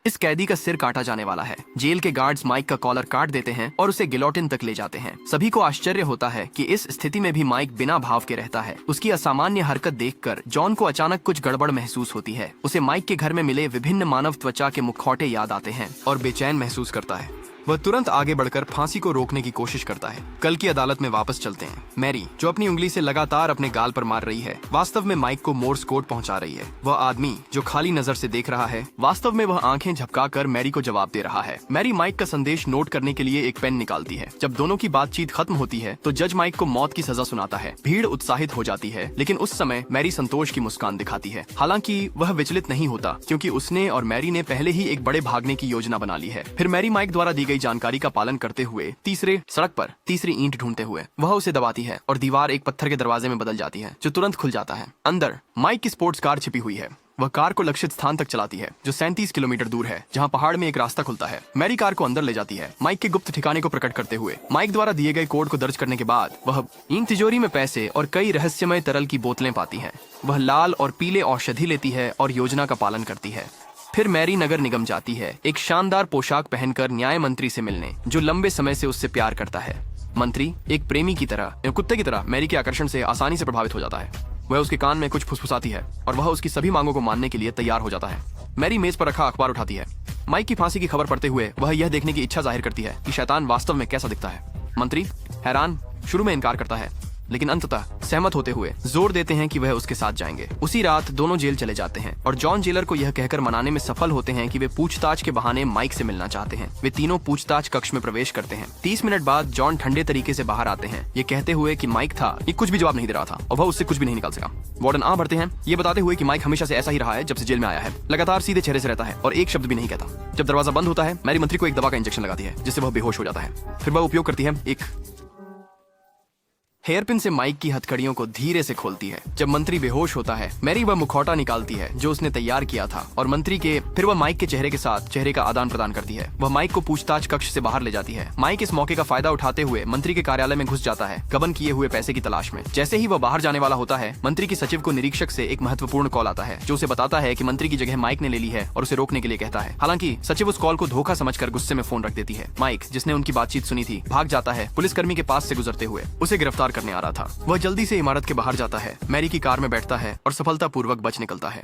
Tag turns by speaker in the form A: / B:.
A: इस कैदी का सिर काटा जाने वाला है। जेल के गार्ड्स माइक का कॉलर काट देते हैं और उसे गिलोटिन तक ले जाते हैं। सभी को आश्चर्य होता है कि इस स्थिति में भी माइक बिना भाव के रहता है। उसकी असामान्य हरकत देखकर जॉन को अचानक कुछ गड़बड़ महसूस होती है। उसे माइक के घर में मिले विभिन्न मानव त्वचा के मुखौटे याद आते हैं और बेचैन महसूस करता है। वह तुरंत आगे बढ़कर फांसी को रोकने की कोशिश करता है। कल की अदालत में वापस चलते हैं। मैरी, जो अपनी उंगली से लगातार अपने गाल पर मार रही है, वास्तव में माइक को मोर्स कोड पहुंचा रही है। वह आदमी जो खाली नजर से देख रहा है, वास्तव में वह आंखें झपकाकर मैरी को जवाब दे रहा है। मैरी माइक का संदेश नोट करने के लिए एक पेन निकालती है। जब दोनों की बातचीत खत्म होती है तो जज माइक को मौत की सजा सुनाता है। भीड़ उत्साहित हो जाती है, लेकिन उस समय मैरी संतोष की मुस्कान दिखाती है। हालांकि वह विचलित नहीं होता, क्योंकि उसने और मैरी ने पहले ही एक बड़े भागने की योजना बना ली है। फिर मैरी माइक द्वारा दी गई जानकारी का पालन करते हुए सड़क पर तीसरी ईंट ढूंढते हुए वह उसे दबाती है और दीवार एक पत्थर के दरवाजे में बदल जाती है, जो तुरंत खुल जाता है। अंदर माइक की स्पोर्ट्स कार छिपी हुई है। वह कार को लक्षित स्थान तक चलाती है, जो 37 किलोमीटर दूर है, जहां पहाड़ में एक रास्ता खुलता है। मैरी कार को अंदर ले जाती है, माइक के गुप्त ठिकाने को प्रकट करते हुए। माइक द्वारा दिए गए कोड को दर्ज करने के बाद वह ईंट तिजोरी में पैसे और कई रहस्यमय तरल की बोतलें पाती है। वह लाल और पीले औषधि लेती है और योजना का पालन करती है। फिर मैरी नगर निगम जाती है, एक शानदार पोशाक पहनकर न्याय मंत्री से मिलने, जो लंबे समय से उससे प्यार करता है। मंत्री एक प्रेमी की तरह, कुत्ते की तरह मैरी के आकर्षण से आसानी से प्रभावित हो जाता है। वह उसके कान में कुछ फुसफुसाती है और वह उसकी सभी मांगों को मानने के लिए तैयार हो जाता है। मैरी मेज पर रखा अखबार उठाती है। माइक की फांसी की खबर पढ़ते हुए वह यह देखने की इच्छा जाहिर करती है कि शैतान वास्तव में कैसा दिखता है। मंत्री हैरान शुरू में इनकार करता है, लेकिन अंततः सहमत होते हुए जोर देते हैं कि वह उसके साथ जाएंगे। उसी रात दोनों जेल चले जाते हैं और जॉन जेलर को यह कहकर मनाने में सफल होते हैं कि वे पूछताछ के बहाने माइक से मिलना चाहते हैं। वे तीनों पूछताछ कक्ष में प्रवेश करते हैं। 30 मिनट बाद जॉन ठंडे तरीके से बाहर आते हैं, ये कहते हुए कि माइक था, ये कुछ भी जवाब नहीं दे रहा था और वह उससे कुछ भी नहीं निकाल सका। वार्डन आ बढ़ते हैं, ये बताते हुए कि माइक हमेशा से ऐसा ही रहा है जब से जेल में आया है। लगातार सीधे चेहरे से रहता है और एक शब्द भी नहीं कहता। जब दरवाजा बंद होता है, मैरी मंत्री को एक दवा का इंजेक्शन लगाती है, जिससे वह बेहोश हो जाता है। फिर वह उपयोग करती है एक हेयरपिन से माइक की हथकड़ियों को धीरे से खोलती है। जब मंत्री बेहोश होता है, मैरी वह मुखौटा निकालती है जो उसने तैयार किया था और फिर वह माइक के चेहरे के साथ चेहरे का आदान प्रदान करती है। वह माइक को पूछताछ कक्ष से बाहर ले जाती है। माइक इस मौके का फायदा उठाते हुए मंत्री के कार्यालय में घुस जाता है, गबन किए हुए पैसे की तलाश में। जैसे ही वह बाहर जाने वाला होता है, मंत्री की सचिव को निरीक्षक से एक महत्वपूर्ण कॉल आता है, जो उसे बताता है कि मंत्री की जगह माइक ने ले ली है और उसे रोकने के लिए कहता है। हालांकि सचिव उस कॉल को धोखा समझकर गुस्से में फोन रख देती है। माइक, जिसने उनकी बातचीत सुनी थी, भाग जाता है, पुलिसकर्मी के पास से गुजरते हुए उसे गिरफ्तार करने आ रहा था। वह जल्दी से इमारत के बाहर जाता है, मैरी की कार में बैठता है और सफलतापूर्वक बच निकलता है।